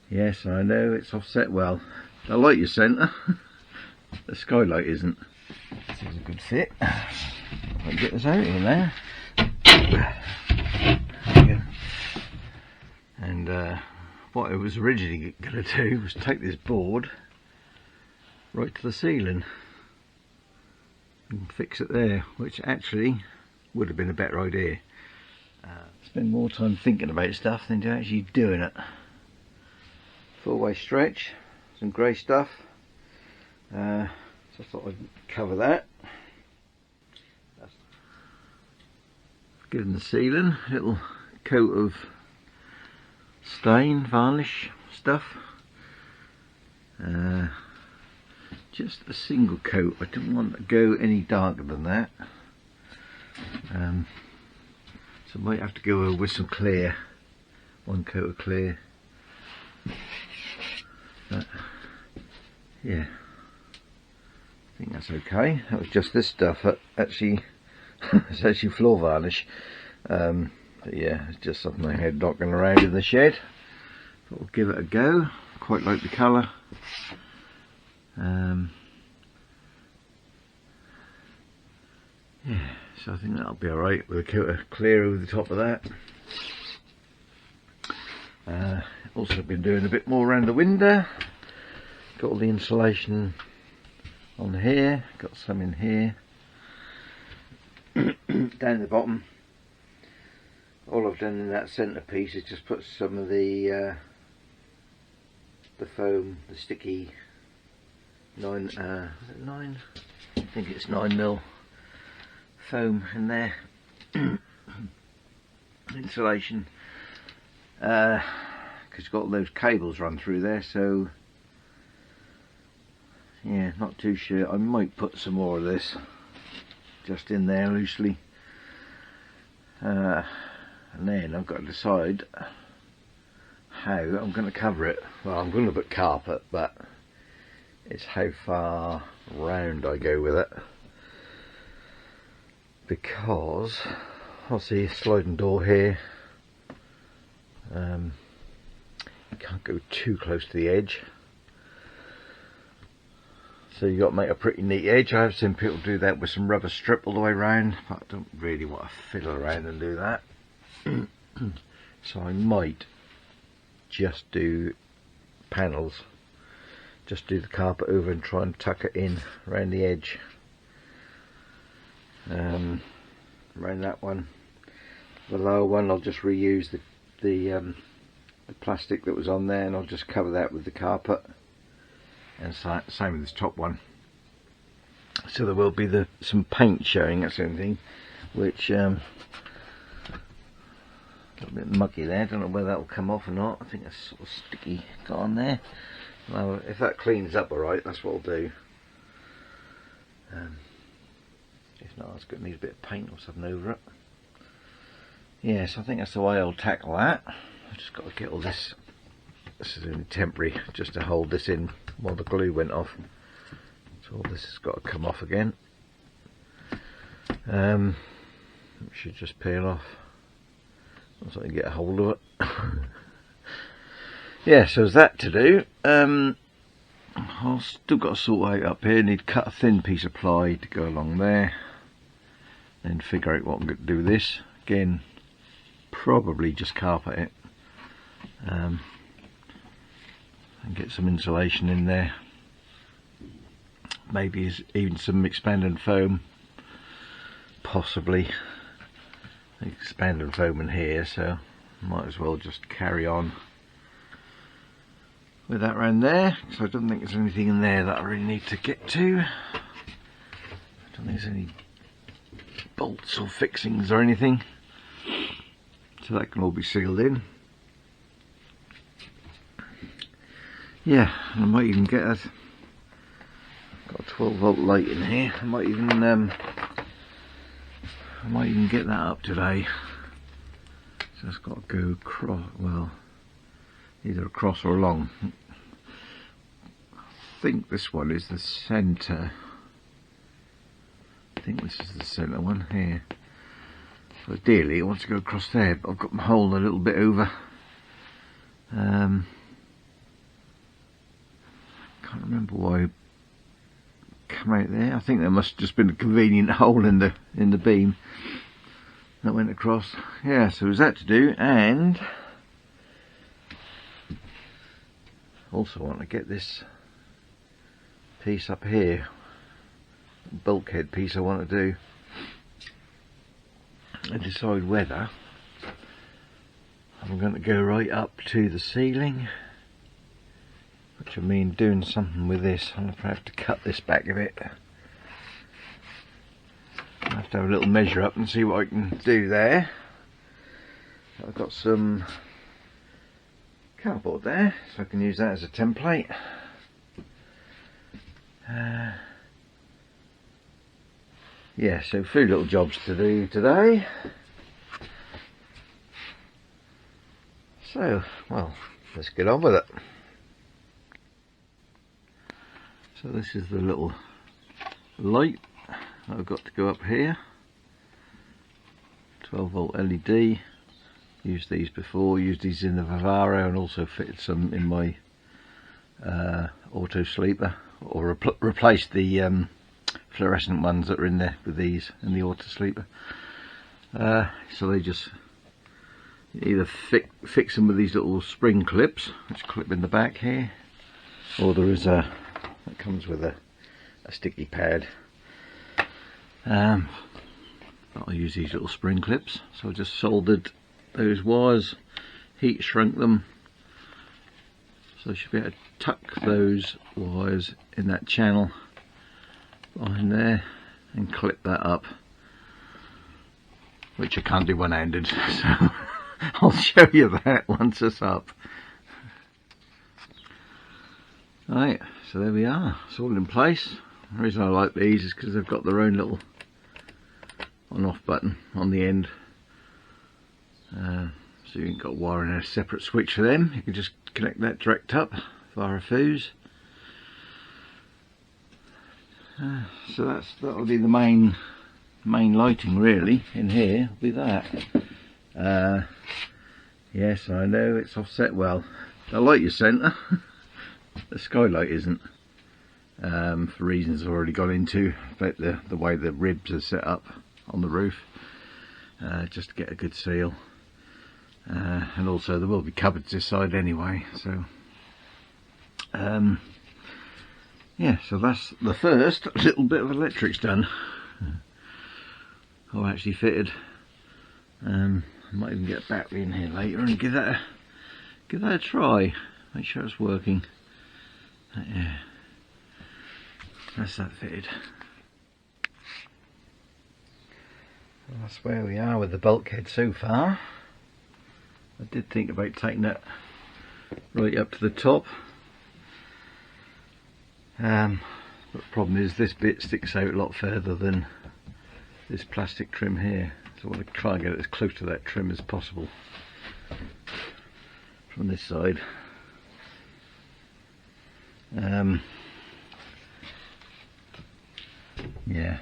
Yes, I know it's offset well. The light is centre. The skylight isn't. This is a good fit. I'll get this out in there. And what I was originally going to do was take this board right to the ceiling and fix it there, which actually would have been a better idea. Spend more time thinking about stuff than to actually doing it. Full way stretch, some grey stuff, so I thought I'd cover that. Giving the ceiling a little coat of stain varnish stuff, just a single coat. I didn't want to go any darker than that, so I might have to go with some clear, one coat of clear. But yeah, I think that's okay. That was just this stuff. Actually, it's actually floor varnish. But yeah, it's just something I had knocking around in the shed. Thought we'll give it a go. Quite like the colour. Yeah, so I think that'll be alright with a coat of clear over the top of that. Also been doing a bit more around the window. Got all the insulation on here, got some in here. Down the bottom, all I've done in that centre piece is just put some of the foam, the sticky 9, is it 9? I think it's 9mm foam in there. Insulation, because you've got all those cables run through there, so yeah, not too sure. I might put some more of this just in there loosely, and then I've got to decide how I'm going to cover it. Well, I'm going to put carpet, but it's how far round I go with it, because I'll see a sliding door here. You can't go too close to the edge, so you've got to make a pretty neat edge. I have seen people do that with some rubber strip all the way around, but I don't really want to fiddle around and do that. So I might just do panels, just do the carpet over and try and tuck it in around the edge, around that one. The lower one I'll just reuse the plastic that was on there, and I'll just cover that with the carpet, and same with this top one. So there will be some paint showing, that's the only thing, which a little bit mucky there. Don't know whether that will come off or not. I think that's sort of sticky got on there. Well, if that cleans up alright, that's what I'll do. If not, it's going to need a bit of paint or something over it. Yes, I think that's the way I'll tackle that. I've just got to get all this. This is only temporary, just to hold this in while the glue went off. So all this has got to come off again. It should just peel off once I can get a hold of it. Yeah, so there's that to do. I've still got to sort out up here. Need to cut a thin piece of ply to go along there, then figure out what I'm going to do with this. Again, probably just carpet it, and get some insulation in there. Maybe even some expanding foam, possibly expanding foam in here, so might as well just carry on with that around there, because I don't think there's anything in there that I really need to get to. I don't think there's any bolts or fixings or anything, so that can all be sealed in. Yeah, and I might even get a, got a 12-volt light in here. I might even get that up today. So it's got to go across, well, either across or along. I think this one is the centre. I think this is the centre one here. So ideally it wants to go across there, but I've got my hole a little bit over. remember why I come out there. I think there must have just been a convenient hole in the beam that went across. Yeah, so there's that to do, and also want to get this piece up here, bulkhead piece I want to do, and decide whether I'm going to go right up to the ceiling, which I mean doing something with this. I'll have to cut this back a bit. I'll have to have a little measure up and see what I can do there. I've got some cardboard there, so I can use that as a template. Yeah, so a few little jobs to do today. So, well, let's get on with it. So this is the little light I've got to go up here. 12 volt LED. Used these before, used these in the Vivaro, and also fitted some in my auto sleeper, or replaced the fluorescent ones that are in there with these in the auto sleeper. So they just either fix them with these little spring clips which clip in the back here, or there is it comes with a sticky pad. I'll use these little spring clips, so I just soldered those wires, heat shrunk them, so I should be able to tuck those wires in that channel behind there and clip that up, which I can't do one-handed, so I'll show you that once it's up. Right, so there we are, it's all in place. The reason I like these is because they've got their own little on-off button on the end, so you ain't got wiring a separate switch for them. You can just connect that direct up via a fuse. So that'll be the main lighting really in here. Will be that. Yes, I know it's offset well. The light is centre. The skylight isn't, for reasons I've already got into about the way the ribs are set up on the roof, just to get a good seal, and also there will be cupboards this side anyway, so yeah, so that's the first little bit of electrics done. I've actually fitted. I might even get a battery in here later and give that a try, make sure it's working. Yeah, that's that fitted. Well, that's where we are with the bulkhead so far. I did think about taking that right up to the top, but the problem is this bit sticks out a lot further than this plastic trim here, so I want to try and get it as close to that trim as possible from this side. Yeah,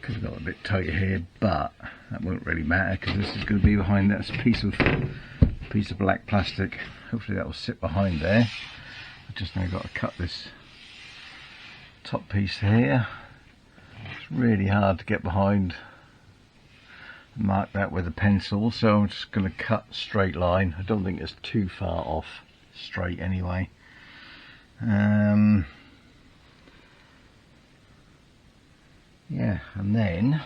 could have got a bit tighter here, but that won't really matter because this is going to be behind that piece of black plastic. Hopefully that will sit behind there. I've just now got to cut this top piece here. It's really hard to get behind and mark that with a pencil, so I'm just going to cut a straight line. I don't think it's too far off straight anyway. Yeah, and then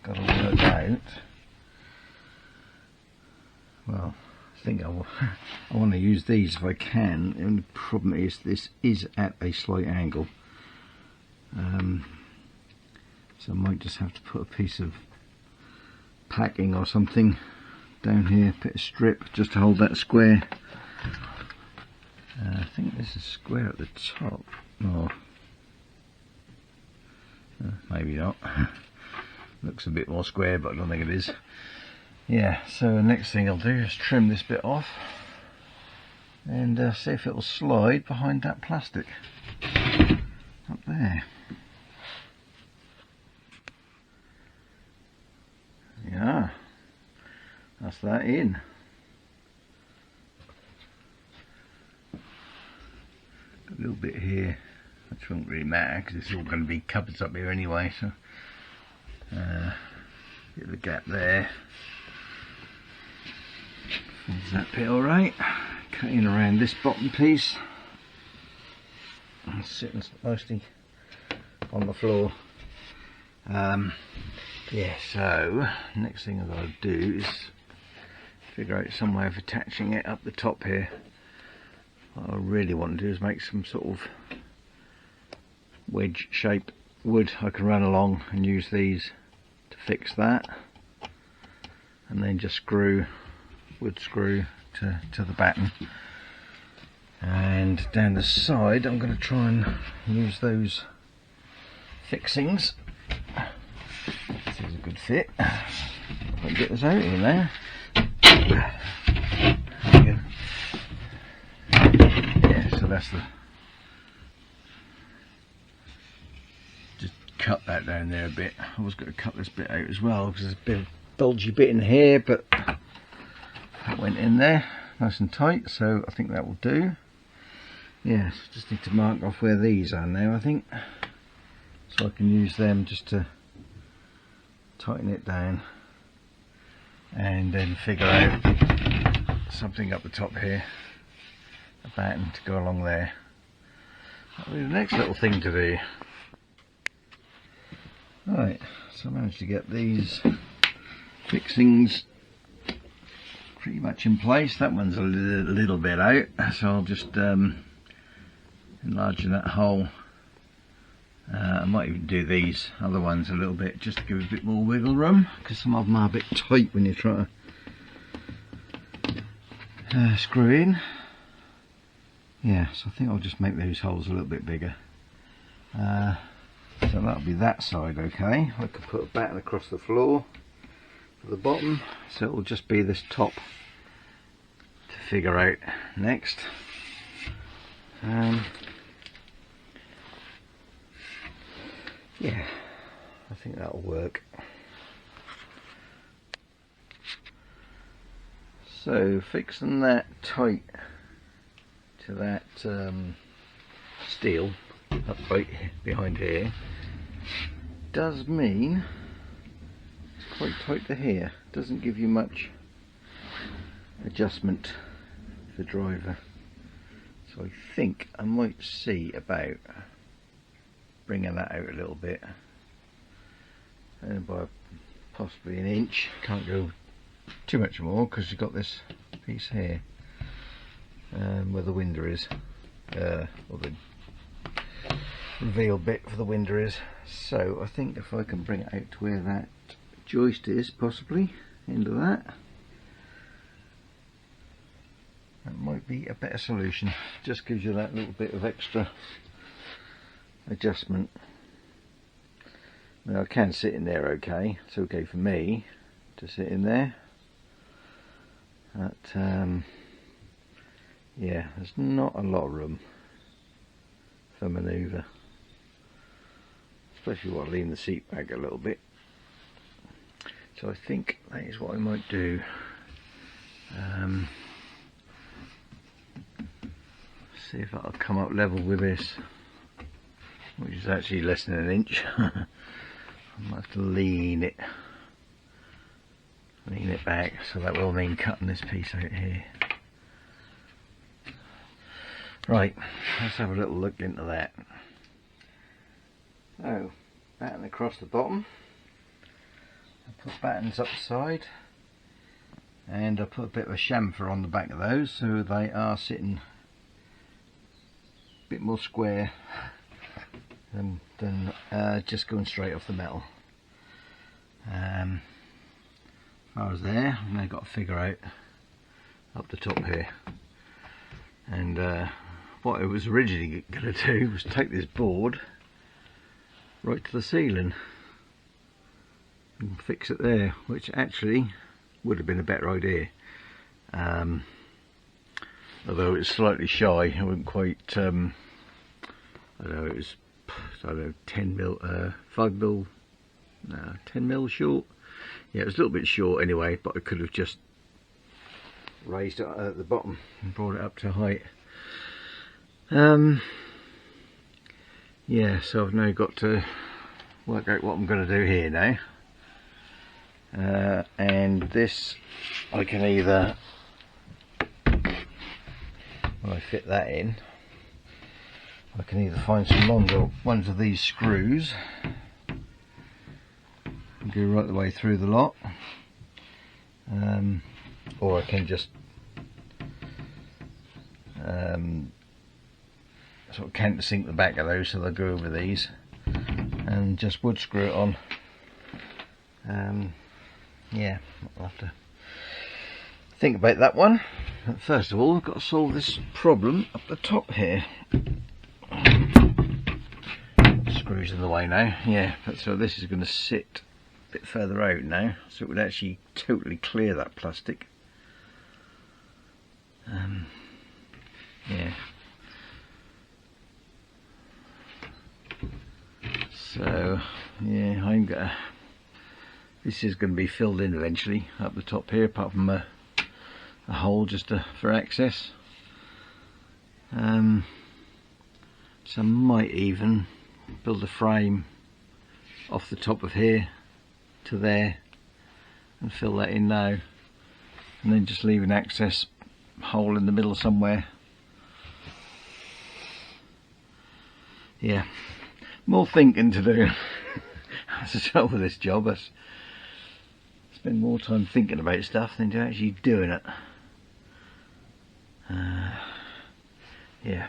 got to work out, well, I think I want to use these if I can, and the problem is this is at a slight angle, so I might just have to put a piece of packing or something down here, put a strip just to hold that square. I think this is square at the top, or maybe not. Looks a bit more square, but I don't think it is. Yeah, so the next thing I'll do is trim this bit off and see if it will slide behind that plastic up there. Yeah, that's that in. Got a little bit here which won't really matter because it's all going to be cupboards up here anyway. So get the gap there. Is that bit alright? Cutting around this bottom piece. It's sitting mostly on the floor. Yeah, so next thing I've got to do is figure out some way of attaching it up the top here. What I really want to do is make some sort of wedge shaped wood I can run along and use these to fix that, and then just wood screw to the batten. And down the side I'm going to try and use those fixings. This is a good fit. If I can get this out in there. Yeah, so that's the, just cut that down there a bit. I was going to cut this bit out as well because there's a bit of bulgy bit in here, but that went in there nice and tight, so I think that will do. Yes, just need to mark off where these are now, I think, so I can use them just to tighten it down and then figure out something up the top here, a batten to go along there. That'll be the next little thing to do. Right, so I managed to get these fixings pretty much in place. That one's a little bit out, so I'll just enlarge that hole. I might even do these other ones a little bit just to give it a bit more wiggle room, because some of them are a bit tight when you try to screw in. Yeah, so I think I'll just make those holes a little bit bigger. So that'll be that side okay. I could put a batten across the floor for the bottom, so it will just be this top to figure out next. Yeah, I think that'll work. So fixing that tight to that steel up right behind here does mean it's quite tight to here. Doesn't give you much adjustment for driver. So I think I might see about bringing that out a little bit, and by possibly an inch. Can't go too much more because you've got this piece here where the winder is, or the reveal bit for the winder is. So I think if I can bring it out to where that joist is, possibly into that might be a better solution. Just gives you that little bit of extra adjustment. Now I can sit in there okay, it's okay for me to sit in there, but yeah, there's not a lot of room for manoeuvre, especially while leaning the seat back a little bit. So I think that is what I might do. See if that'll come up level with this, which is actually less than an inch. I might have to lean it back, so that will mean cutting this piece out here. Right, let's have a little look into that. So, batten across the bottom. I put battens up the side, and I put a bit of a chamfer on the back of those so they are sitting a bit more square than just going straight off the metal. As far as there, I've now got to figure out up the top here. And what I was originally going to do was take this board right to the ceiling and fix it there, which actually would have been a better idea. Although it's slightly shy, I wasn't quite, I don't know, it was, I don't know, 10 mil, 5 mil, no, 10 mil short. Yeah, it was a little bit short anyway, but I could have just raised it at the bottom and brought it up to height. yeah, so I've now got to work out what I'm going to do here now. And this, I can either, when I fit that in, I can either find some longer ones of these screws and go right the way through the lot, or I can just sort of countersink the back of those so they'll go over these and just wood screw it on. Yeah, I'll have to think about that one. But first of all, I've got to solve this problem up the top here. Screws in the way now. Yeah, so this is going to sit a bit further out now, so it would actually totally clear that plastic. Yeah. So yeah, I'm gonna. This is going to be filled in eventually up the top here, apart from a hole just for access. So I might even build a frame off the top of here to there and fill that in now, and then just leave an access hole in the middle somewhere. Yeah, more thinking to do. That's the trouble with this job. I spend more time thinking about stuff than to actually doing it. Yeah.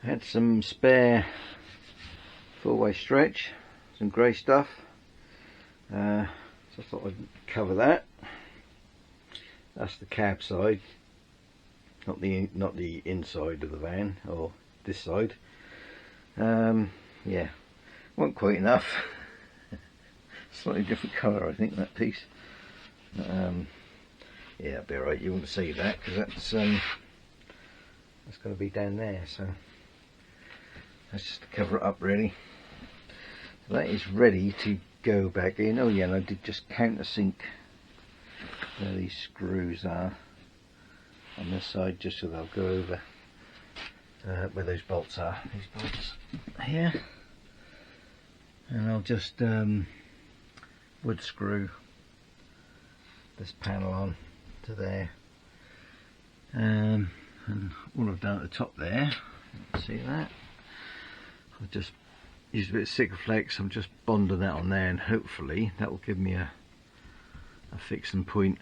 I had some spare 4-way stretch, some grey stuff, so I thought I'd cover that. That's the cab side, not the inside of the van, or this side. Yeah, wasn't quite enough. Slightly different colour, I think, that piece. Yeah, that'll be alright. You won't see that because that's got to be down there. So that's just to cover it up, really. So that is ready to go back in. Oh yeah, and I did just countersink where these screws are on this side, just so they'll go over where those bolts are. These bolts here, and I'll just wood screw this panel on to there, and all I've done at the top there, see that, I've just used a bit of Sikaflex. I'm just bonding that on there, and hopefully that will give me a fixing point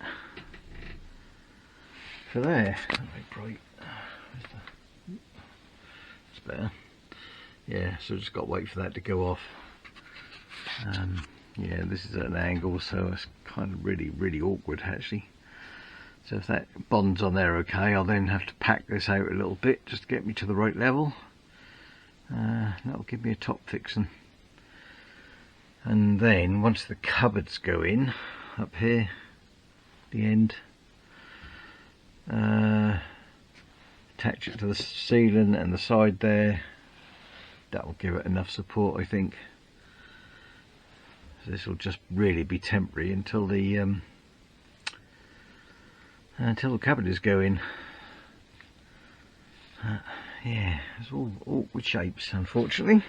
for there. Very bright. It's better. Yeah, so just got to wait for that to go off. Yeah, this is at an angle, so it's kind of really awkward actually. So if that bonds on there okay, I'll then have to pack this out a little bit just to get me to the right level. That'll give me a top fixing. And then once the cupboards go in up here, the end, attach it to the ceiling and the side there. That will give it enough support, I think. So this will just really be temporary until the cupboard is going. Yeah, it's all awkward shapes, unfortunately.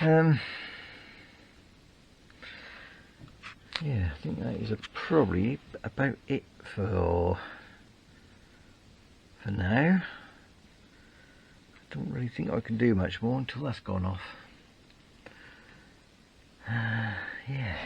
Yeah, I think that is probably about it for now. I don't really think I can do much more until that's gone off. Yeah.